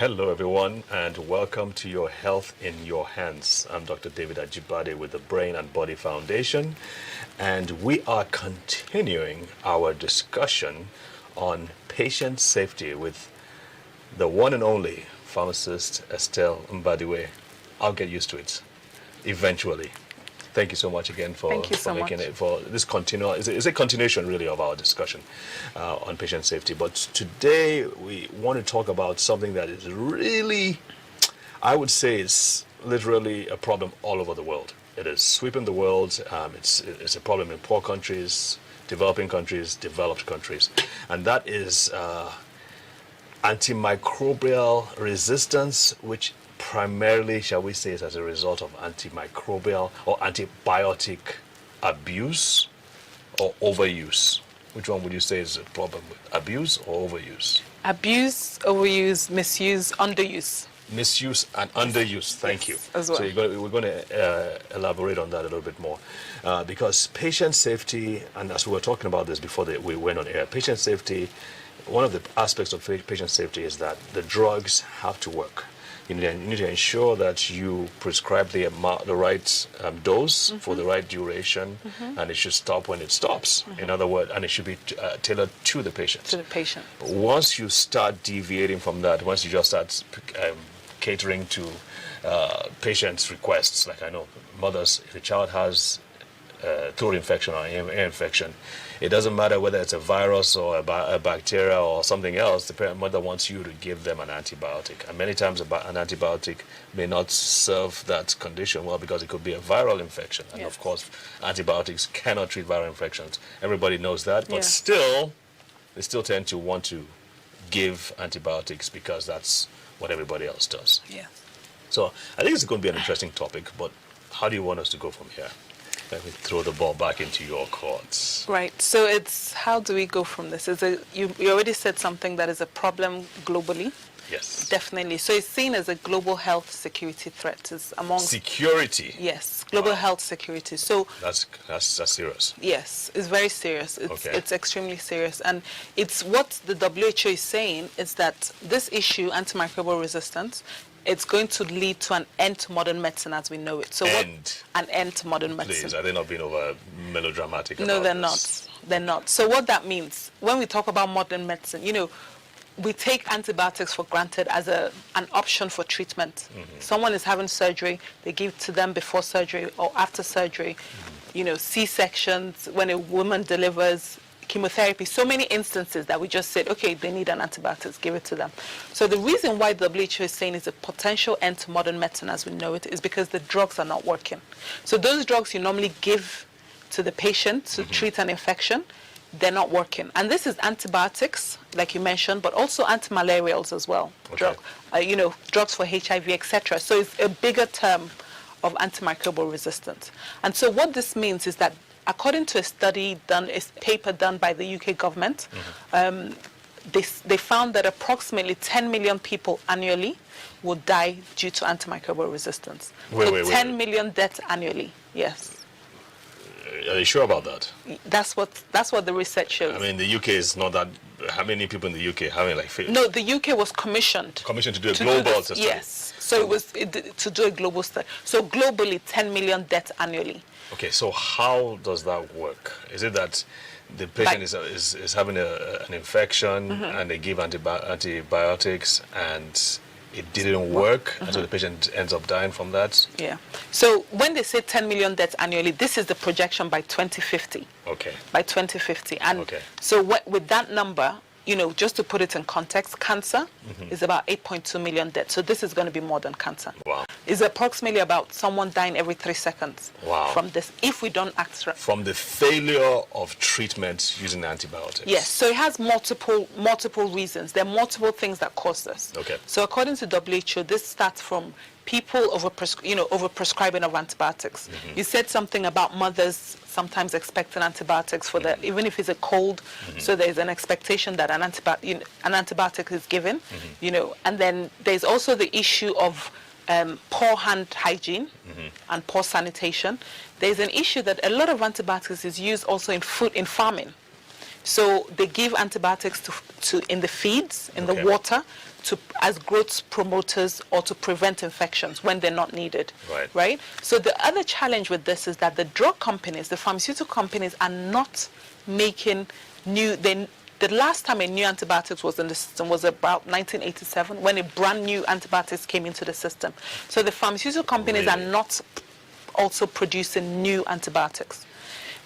Hello, everyone, and welcome to Your Health in Your Hands. I'm Dr. David Ajibade with the Brain and Body Foundation, and we are continuing our discussion on patient safety with the one and only pharmacist Estelle Mbadiwe. I'll get used to it eventually. Thank you so much again for making it for this continual. It's a continuation really of our discussion on patient safety. But today we want to talk about something that is really, I would say, is literally a problem all over the world. It is sweeping the world. It's a problem in poor countries, developing countries, developed countries, and that is antimicrobial resistance, which primarily, shall we say, is as a result of antimicrobial or antibiotic abuse or overuse. Which one would you say is a problem with abuse or overuse? Abuse, overuse, misuse, underuse. Misuse and underuse, thank you. As well. So we're going to elaborate on that a little bit more. Because patient safety, and as we were talking about this before we went on air, patient safety, one of the aspects of patient safety is that the drugs have to work. You need to ensure that you prescribe the right dose for the right duration, and it should stop when it stops. In other words, and it should be tailored to the patient. To the patient. But once you start deviating from that, once you just start catering to patients' requests, like I know mothers, if a child has throat infection or ear infection, it doesn't matter whether it's a virus or a bacteria or something else, the mother wants you to give them an antibiotic. And many times an antibiotic may not serve that condition well because it could be a viral infection. And of course, antibiotics cannot treat viral infections. Everybody knows that, but still, they still tend to want to give antibiotics because that's what everybody else does. Yeah. So I think it's going to be an interesting topic, but how do you want us to go from here? Let me throw the ball back into your courts. Right. So it's how do we go from this? You already said something that is a problem globally. Yes. Definitely. So it's seen as a global health security threat. It's among security. Yes, global health security. So that's serious. Yes, it's very serious. It's extremely serious, and it's what the WHO is saying is that this issue, antimicrobial resistance, it's going to lead to an end to modern medicine as we know it. So an end to modern medicine. Please, are they not being over melodramatic about No, they're this? not. They're not. So what that means, when we talk about modern medicine, we take antibiotics for granted as an option for treatment. Someone is having surgery, they give to them before surgery or after surgery. C-sections, when a woman delivers, chemotherapy, so many instances that we just said, okay, they need an antibiotic, give it to them. So the reason why the WHO is saying it's a potential end to modern medicine as we know it is because the drugs are not working. So those drugs you normally give to the patient to treat an infection, they're not working. And this is antibiotics, like you mentioned, but also antimalarials as well. Okay. Drugs for HIV, etc. So it's a bigger term of antimicrobial resistance. And so what this means is that according to a paper done by the UK government, they found that approximately 10 million people annually would die due to antimicrobial resistance. 10 million deaths annually, yes. Are you sure about that? That's what the research shows. I mean, the UK is not that. How many people in the UK having No, the UK was commissioned to do a global study. Yes, so it was to do a global study. So globally, 10 million deaths annually. Okay, so how does that work? Is it that the patient is having an infection and they give antibiotics and it didn't work, and so the patient ends up dying from that? Yeah. So when they say 10 million deaths annually, this is the projection by 2050. Okay. By 2050. And so with that number, just to put it in context, cancer is about 8.2 million deaths. So this is going to be more than cancer. Wow. It's approximately about someone dying every 3 seconds. Wow. From this, if we don't act right. From the failure of treatment using antibiotics. Yes. So it has multiple reasons. There are multiple things that cause this. Okay. So according to WHO, this starts from people over-prescribing of antibiotics. You said something about mothers sometimes expecting antibiotics for even if it's a cold. So there's an expectation that an antibiotic is given. And then there's also the issue of poor hand hygiene and poor sanitation. There's an issue that a lot of antibiotics is used also in farming. So they give antibiotics to in the feeds, in the water, as growth promoters or to prevent infections when they're not needed. Right? So the other challenge with this is that the drug companies, the pharmaceutical companies, are not making new. The last time a new antibiotics was in the system was about 1987, when a brand new antibiotics came into the system. So the pharmaceutical companies are not also producing new antibiotics.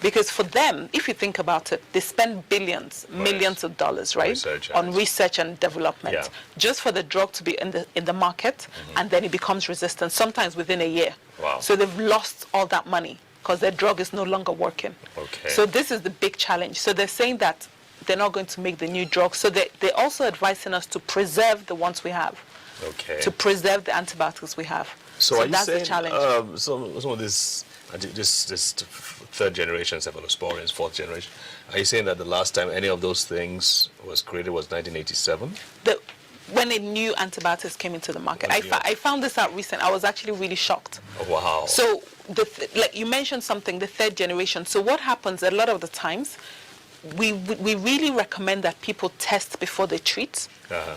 Because for them, if you think about it, they spend billions, millions of dollars, right, on research and development, just for the drug to be in the market, and then it becomes resistant, sometimes within a year. So they've lost all that money because their drug is no longer working. So this is the big challenge. So they're saying that they're not going to make the new drugs. So they're also advising us to preserve the ones we have, to preserve the antibiotics we have. So that's saying, the challenge. some of this third generation cephalosporins, fourth generation, are you saying that the last time any of those things was created was 1987? When a new antibiotics came into the market. I found this out recently. I was actually really shocked. Oh, wow. So, like you mentioned something, the third generation. So what happens a lot of the times, we really recommend that people test before they treat.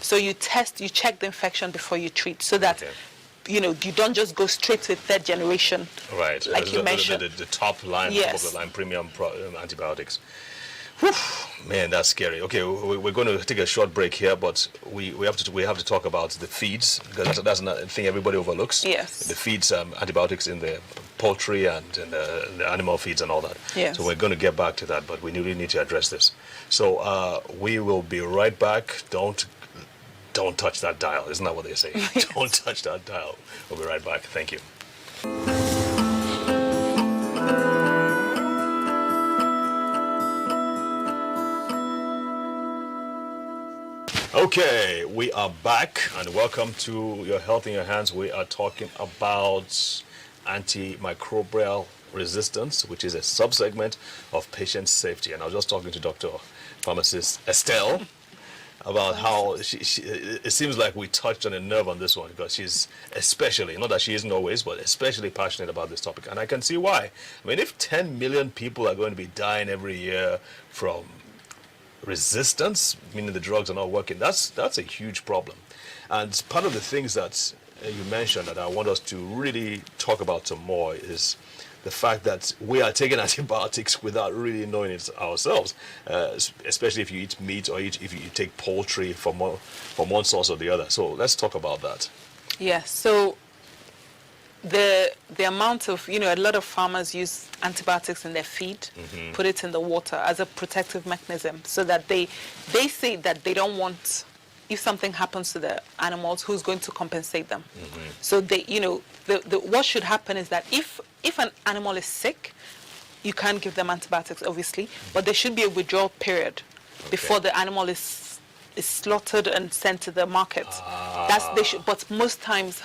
So you check the infection before you treat, so that you don't just go straight to third generation. Right. Like you mentioned. The top line, top of the line premium antibiotics. Whew, man, that's scary. Okay, we're going to take a short break here, but we have to talk about the feeds, because that's another thing everybody overlooks. Yes. The feeds, antibiotics in the poultry and in the animal feeds and all that. Yes. So we're going to get back to that, but we really need to address this. So we will be right back. Don't touch that dial. Isn't that what they say? Don't touch that dial. We'll be right back. Thank you. Okay, we are back, and welcome to Your Health in Your Hands. We are talking about antimicrobial resistance, which is a subsegment of patient safety. And I was just talking to Dr. Pharmacist Estelle about how it seems like we touched on a nerve on this one, because she's especially, not that she isn't always, but especially passionate about this topic. And I can see why. I mean, if 10 million people are going to be dying every year from resistance, meaning the drugs are not working, that's a huge problem. And part of the things that you mentioned that I want us to really talk about some more is the fact that we are taking antibiotics without really knowing it ourselves, especially if you eat meat or if you take poultry from one source or the other. So let's talk about that. Yes. So the amount of, a lot of farmers use antibiotics in their feed, put it in the water as a protective mechanism, so that they say that they don't want, if something happens to the animals, who's going to compensate them? So they, what should happen is that if an animal is sick, you can't give them antibiotics, obviously, but there should be a withdrawal period before the animal is slaughtered and sent to the market. But most times,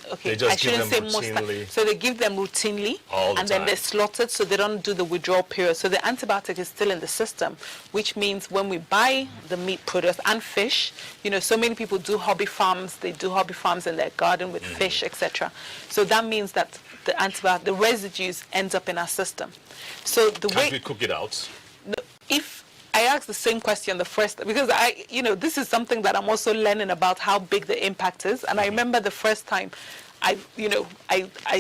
I shouldn't say most times. So they give them routinely, and then they're slaughtered, so they don't do the withdrawal period. So the antibiotic is still in the system, which means when we buy the meat produce and fish, so many people do hobby farms. They do hobby farms in their garden with fish, etc. So that means that the antibiotic, the residues, ends up in our system. So Can't we cook it out? If I asked the same question the first, because this is something that I'm also learning about, how big the impact is. And I remember the first time I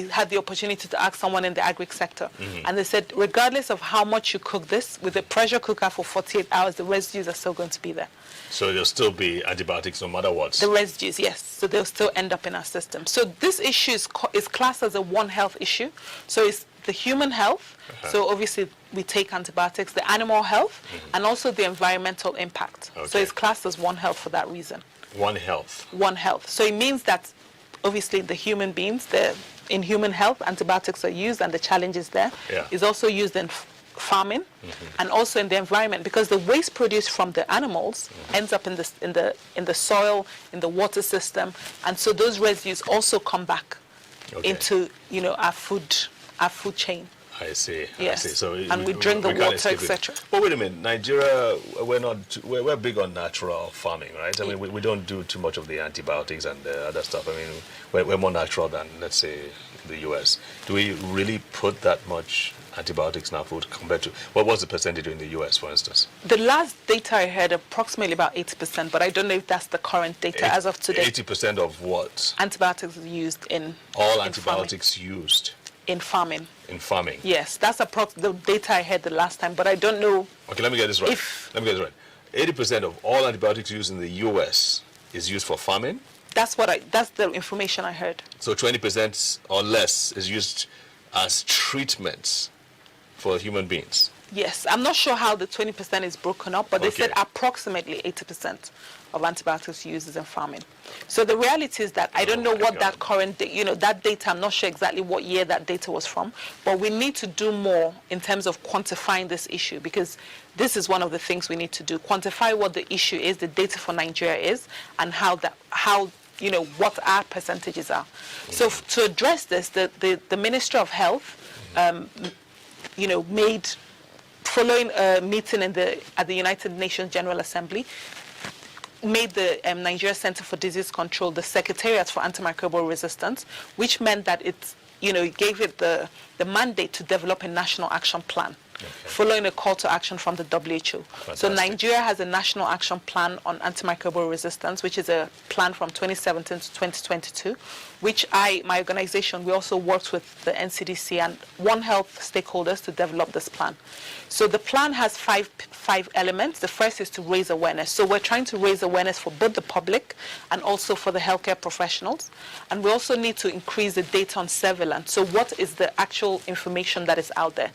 had the opportunity to ask someone in the agri sector, and they said, regardless of how much you cook this, with a pressure cooker for 48 hours, the residues are still going to be there. So there'll still be antibiotics no matter what? The residues, yes. So they'll still end up in our system. So this issue is classed as a One Health issue. So it's the human health. So obviously we take antibiotics, the animal health, and also the environmental impact. So it's classed as One Health for that reason. One Health. One Health. So it means that obviously the human beings, in human health, antibiotics are used, and the challenges there is also used in farming and also in the environment, because the waste produced from the animals ends up in the soil, in the water system, and so those residues also come back into our food chain. I see. Yes. I see. So and we drink the water, etc. But wait a minute, Nigeria, we're big on natural farming, right? I mean, we don't do too much of the antibiotics and the other stuff. I mean, we're more natural than, let's say, in the US. Do we really put that much antibiotics in our food compared to, what was the percentage in the US, for instance? The last data I heard, approximately about 80%, but I don't know if that's the current data as of today. 80% of what? Antibiotics used in All in antibiotics used in farming. in farming. Yes, that's the data I had the last time, but I don't know. Okay, let me get this right. Let me get this right. 80% of all antibiotics used in the US is used for farming. That's the information I heard. So 20% or less is used as treatments for human beings. Yes, I'm not sure how the 20% is broken up, but they Okay. said approximately 80% of antibiotics used is in farming. So the reality is that I don't know what that current, that data, I'm not sure exactly what year that data was from, but we need to do more in terms of quantifying this issue, because this is one of the things we need to do, quantify what the issue is, the data for Nigeria is, and how what our percentages are. So to address this, the Ministry of Health, made, following a meeting at the United Nations General Assembly, made the Nigeria Center for Disease Control the Secretariat for Antimicrobial Resistance, which meant that it gave it the mandate to develop a national action plan. Okay. Following a call to action from the WHO. Fantastic. So Nigeria has a national action plan on antimicrobial resistance, which is a plan from 2017 to 2022, which my organization, we also worked with the NCDC and One Health stakeholders to develop this plan. So the plan has five elements. The first is to raise awareness. So we're trying to raise awareness for both the public and also for the healthcare professionals. And we also need to increase the data on surveillance. So what is the actual information that is out there?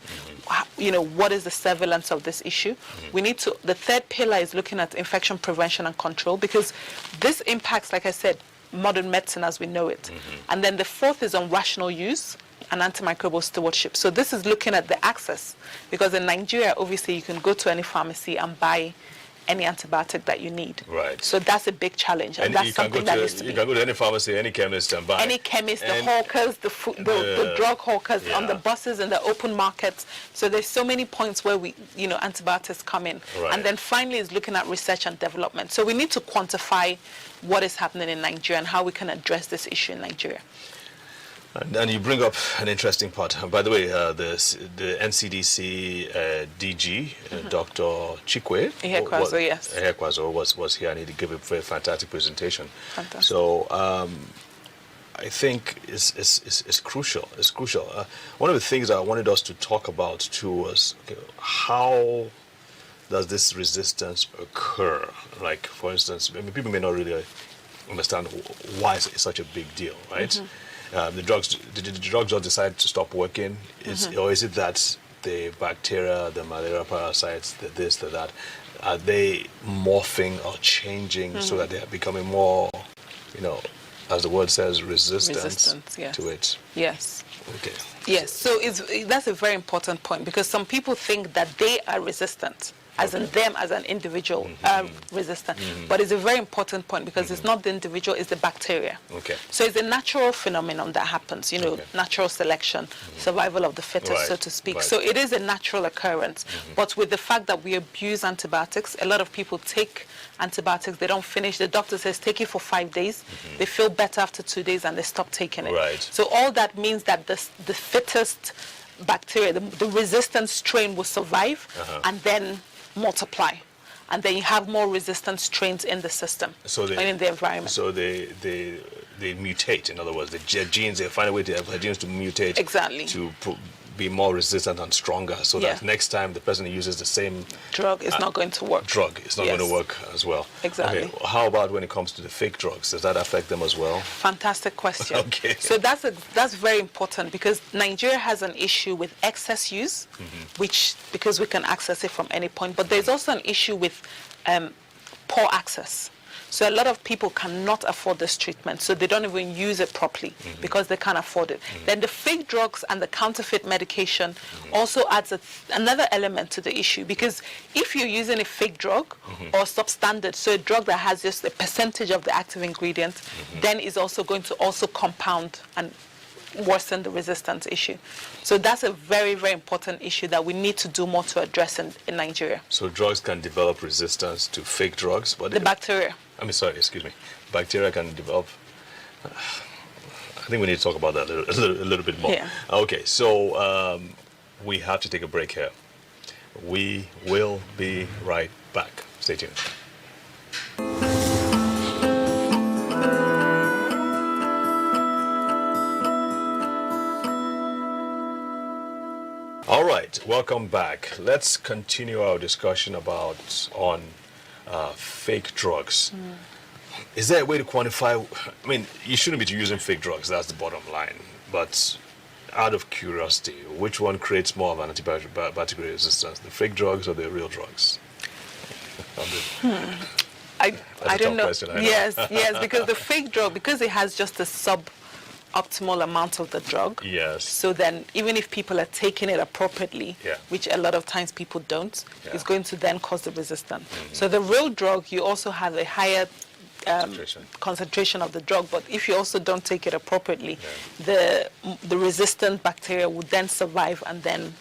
What is the surveillance of this issue? We need to, the third pillar is looking at infection prevention and control, because this impacts, like I said, modern medicine as we know it. And then the fourth is on rational use and antimicrobial stewardship. So this is looking at the access, because in Nigeria, obviously, you can go to any pharmacy and buy any antibiotic that you need. Right. So that's a big challenge, and that's something that needs to be. You can go to any pharmacy, any chemist, and buy. Any chemist, the hawkers, the drug hawkers on the buses and the open markets. So there's so many points where antibiotics come in. Right. And then finally is looking at research and development. So we need to quantify what is happening in Nigeria and how we can address this issue in Nigeria. And you bring up an interesting part. By the way, the NCDC DG, Dr. Chikwe, Ihekwazo, was here, and he gave a very fantastic presentation. Fantastic. So I think it's crucial. It's crucial. One of the things I wanted us to talk about too was how does this resistance occur? Like, for instance, people may not really understand why it's such a big deal, right? The drugs just decide to stop working, or is it that the bacteria, the malaria parasites, the this, the that, are they morphing or changing so that they are becoming more, as the word says, resistant to it? Yes. Okay. Yes. So that's a very important point, because some people think that they are resistant, as in them as an individual resistant. But it's a very important point, because it's not the individual, it's the bacteria. Okay. So it's a natural phenomenon that happens, natural selection, survival of the fittest, so to speak. Right. So it is a natural occurrence. But with the fact that we abuse antibiotics, a lot of people take antibiotics, they don't finish. The doctor says take it for 5 days. They feel better after 2 days and they stop taking it. Right. So all that means that the fittest bacteria, the resistant strain will survive and then multiply, and then you have more resistant strains in the system, and in the environment. So they mutate. In other words, the genes, they find a way to have the genes to mutate, exactly, to be more resistant and stronger, so that next time the person uses the same drug, it's not going to work. It's not going to work as well. Exactly. Okay. How about when it comes to the fake drugs? Does that affect them as well? Fantastic question. Okay. So that's very important, because Nigeria has an issue with excess use, because we can access it from any point. But there's also an issue with poor access. So a lot of people cannot afford this treatment, so they don't even use it properly because they can't afford it. Then the fake drugs and the counterfeit medication also adds another element to the issue, because if you're using a fake drug or substandard, so a drug that has just a percentage of the active ingredient, then is also going to also compound and worsen the resistance issue. So that's a very, very important issue that we need to do more to address in Nigeria. So drugs can develop resistance to fake drugs, but the bacteria. Bacteria can develop. I think we need to talk about that a little bit more. Yeah. Okay, so we have to take a break here. We will be right back. Stay tuned. All right, welcome back. Let's continue our discussion on fake drugs. Is there a way to quantify? I mean, you shouldn't be using fake drugs. That's the bottom line. But out of curiosity, which one creates more of an antibiotic resistance, the fake drugs or the real drugs? I don't know. Question, I know. Yes, because the fake drug, because it has just a suboptimal amount of the drug. Yes. So then, even if people are taking it appropriately, Yeah. which a lot of times people don't, Yeah. it's going to then cause the resistance. So the real drug, you also have a higher concentration of the drug, but if you also don't take it appropriately, the resistant bacteria would then survive and then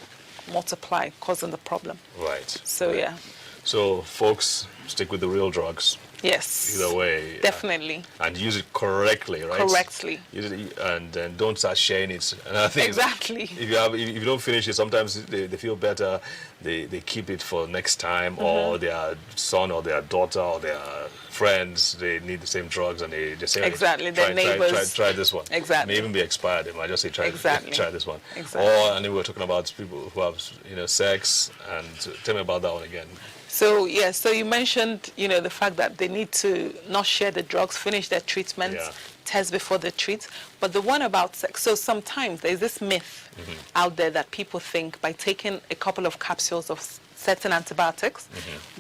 multiply, causing the problem. Right. So yeah. So folks, stick with the real drugs. Yes. Either way. Definitely. And use it correctly, right? Correctly. Use it, and then don't start sharing it. And I think Exactly. if you don't finish it, sometimes they feel better. They keep it for next time, or their son or their daughter or their friends, they need the same drugs, and they say, Exactly, their neighbors. Try this one. Exactly. It may even be expired. They might just say, try this one. Exactly. Or, and then we were talking about people who have, sex, and tell me about that one again. So so you mentioned, the fact that they need to not share the drugs, finish their treatments, test before they treat. But the one about sex, so sometimes there's this myth out there that people think by taking a couple of capsules of certain antibiotics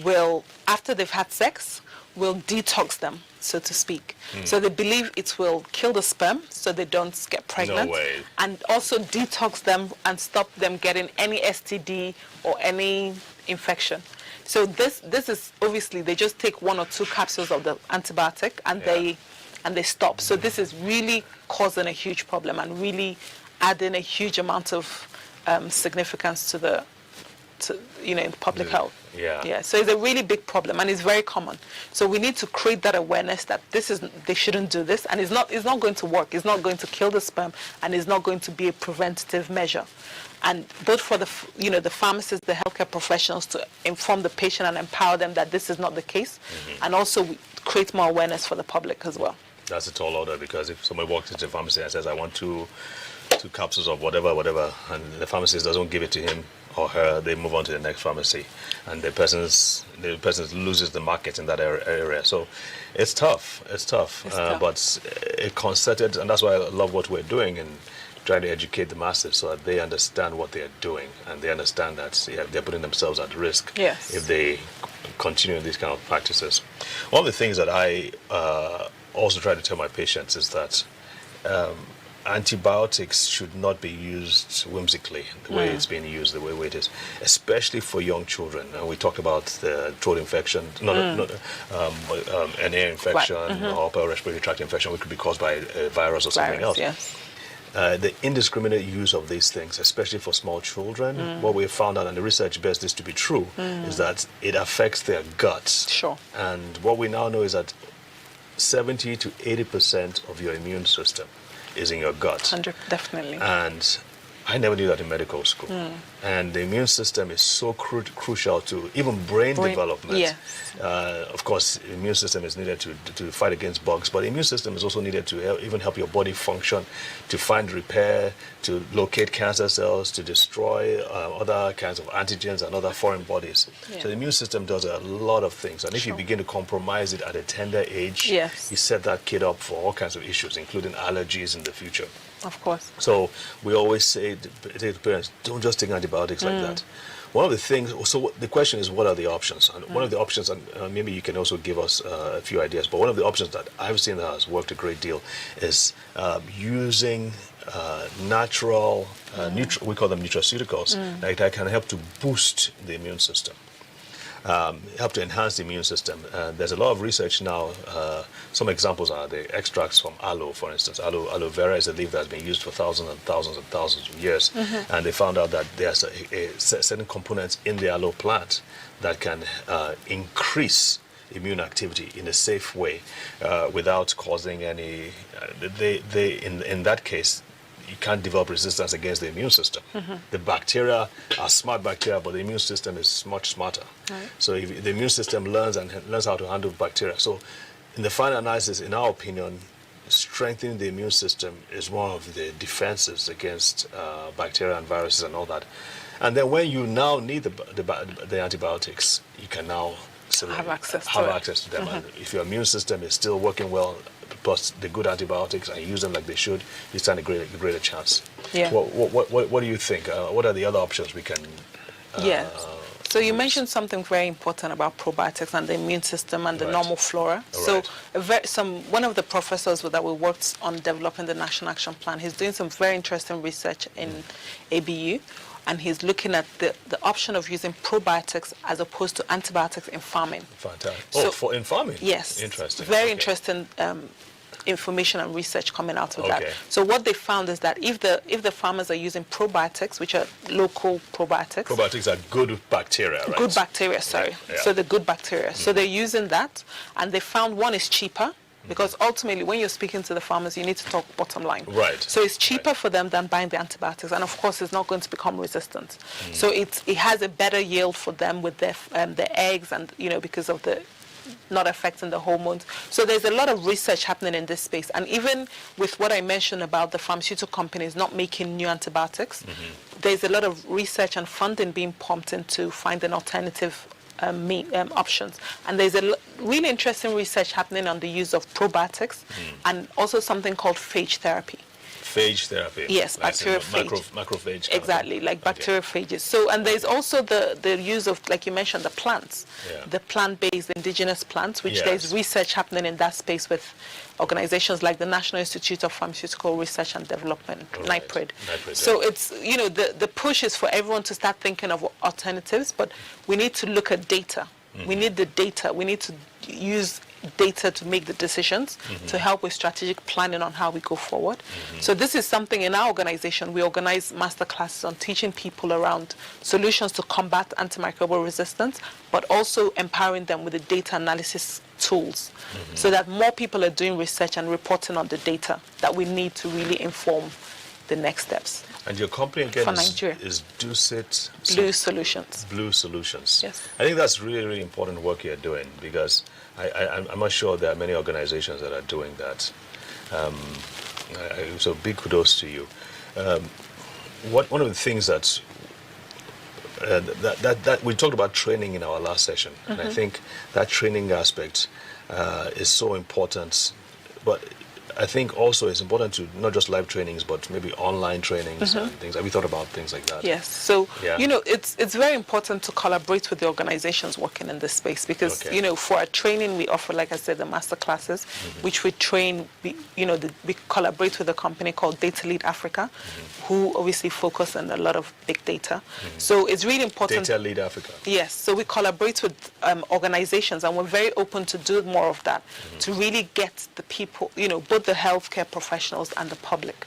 will, after they've had sex, will detox them, so to speak. So they believe it will kill the sperm so they don't get pregnant. No way. And also detox them and stop them getting any STD or any infection. So this is obviously they just take 1 or 2 capsules of the antibiotic and they stop. So this is really causing a huge problem and really adding a huge amount of significance to in public health. Yeah. So it's a really big problem and it's very common. So we need to create that awareness that they shouldn't do this, and it's not going to work. It's not going to kill the sperm, and it's not going to be a preventative measure. And both for the pharmacists, the healthcare professionals, to inform the patient and empower them that this is not the case, and also create more awareness for the public as well. That's a tall order, because if somebody walks into a pharmacy and says, I want two capsules of whatever, and the pharmacist doesn't give it to him or her, they move on to the next pharmacy, and the person loses the market in that area. So it's tough. But it concerted, and that's why I love what we're doing and trying to educate the masses so that they understand what they are doing, and they understand that they're putting themselves at risk if they continue these kind of practices. One of the things that I also try to tell my patients is that antibiotics should not be used whimsically the way it's being used, the way it is, especially for young children. And we talked about the throat infection, an ear infection or upper respiratory tract infection, which could be caused by a virus or something else. Yes. The indiscriminate use of these things, especially for small children, what we have found out, and the research bears this to be true, is that it affects their guts. Sure. And what we now know is that 70 to 80% of your immune system is in your gut. 100, definitely. And I never knew that in medical school. And the immune system is so crucial to even brain development. Yes. Of course, the immune system is needed to fight against bugs, but the immune system is also needed to even help your body function, to find repair, to locate cancer cells, to destroy other kinds of antigens and other foreign bodies. So the immune system does a lot of things. And if you begin to compromise it at a tender age, you set that kid up for all kinds of issues, including allergies in the future. Of course. So we always say to parents, don't just take antibiotics like that. One of the things, so the question is, what are the options? And one of the options, and maybe you can also give us a few ideas, but one of the options that I've seen that has worked a great deal is using natural, we call them nutraceuticals, that can help to boost the immune system. Help to enhance the immune system. There's a lot of research now. Some examples are the extracts from aloe, for instance. Aloe vera is a leaf that's been used for thousands and thousands and thousands of years. And they found out that there's certain components in the aloe plant that can increase immune activity in a safe way without causing any. In that case, you can't develop resistance against the immune system. The bacteria are smart bacteria, but the immune system is much smarter. Right. So if the immune system learns how to handle bacteria. So in the final analysis, in our opinion, strengthening the immune system is one of the defenses against bacteria and viruses and all that. And then when you now need the antibiotics, you can now Have access to them. And if your immune system is still working well, plus the good antibiotics, and use them like they should, you stand a greater chance. Yeah. What do you think? What are the other options we can? So you mentioned something very important about probiotics and the immune system and the Right. normal flora. Right. So one of the professors that we worked on developing the National Action Plan, he's doing some very interesting research in ABU, and he's looking at the option of using probiotics as opposed to antibiotics in farming. Fantastic. In farming? Yes. Interesting. Very interesting information and research coming out of that. Okay. So what they found is that if the farmers are using probiotics, which are local probiotics. Probiotics are good bacteria, right? Good bacteria, sorry. Yeah. So the good bacteria. So they're using that, and they found one is cheaper, because ultimately when you're speaking to the farmers, you need to talk bottom line. Right. So it's cheaper for them than buying the antibiotics, and of course it's not going to become resistant. So it has a better yield for them with their eggs, and because of the not affecting the hormones. So there's a lot of research happening in this space, and even with what I mentioned about the pharmaceutical companies not making new antibiotics, there's a lot of research and funding being pumped into finding alternative options. And there's a really interesting research happening on the use of probiotics and also something called phage therapy. Phage therapy. Yes, Like bacteriophage. Macrophage. Exactly, like bacteriophages. So, and there's also the use of, like you mentioned, the plants, the plant-based indigenous plants, which there's research happening in that space with organizations like the National Institute of Pharmaceutical Research and Development, Right. NIPRID. So it's, the push is for everyone to start thinking of alternatives, but we need to look at data. We need the data. We need to use data to make the decisions, to help with strategic planning on how we go forward. So this is something in our organization. We organize master classes on teaching people around solutions to combat antimicrobial resistance, but also empowering them with the data analysis tools, so that more people are doing research and reporting on the data that we need to really inform the next steps. And your company again For Nigeria. is Ducit Blue Solutions. Blue Solutions. Yes. I think that's really, really important work you're doing, because I'm not sure there are many organizations that are doing that. So big kudos to you. One of the things that we talked about training in our last session, and I think that training aspect is so important. But I think also it's important to not just live trainings, but maybe online trainings and things. Have you thought about things like that? Yes. So, it's very important to collaborate with the organizations working in this space, because, for our training, we offer, like I said, the master classes, which we train, we collaborate with a company called Data Lead Africa, who obviously focus on a lot of big data. So it's really important. Data Lead Africa. Yes. So we collaborate with organizations, and we're very open to do more of that, to really get the people, both the healthcare professionals and the public,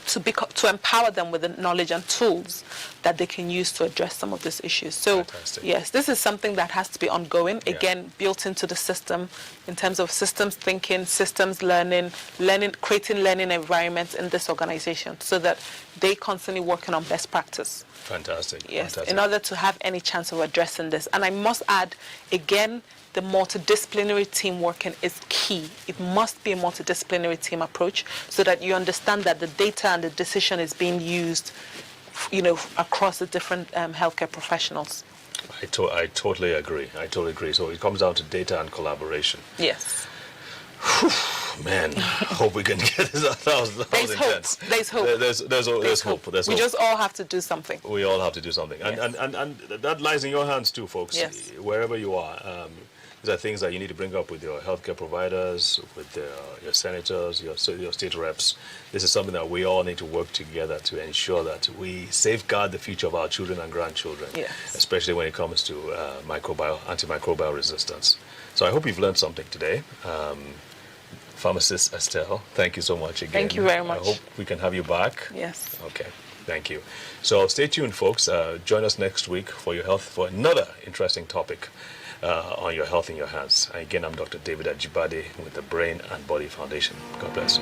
to empower them with the knowledge and tools that they can use to address some of these issues. So, Fantastic. yes, this is something that has to be ongoing, again, built into the system in terms of systems thinking, systems learning, creating learning environments in this organization, so that they constantly working on best practice. Fantastic. Yes, Fantastic. in order to have any chance of addressing this. And I must add, again, the multidisciplinary team working is key. It must be a multidisciplinary team approach, so that you understand that the data and the decision is being used, across the different healthcare professionals. I totally agree. So it comes down to data and collaboration. Yes. Man, hope we can get this out. That was intense. There's hope. There's hope. We just all have to do something. We all have to do something. Yes. And that lies in your hands too, folks. Yes. Wherever you are. These are things that you need to bring up with your healthcare providers, with your senators, your state reps. This is something that we all need to work together to ensure that we safeguard the future of our children and grandchildren, Yes. especially when it comes to antimicrobial resistance. So I hope you've learned something today. Pharmacist Estelle, thank you so much again. Thank you very much. I hope we can have you back. Yes. Okay. Thank you. So stay tuned, folks. Join us next week for your health for another interesting topic on your health in your hands. Again, I'm Dr. David Ajibade with the Brain and Body Foundation. God bless.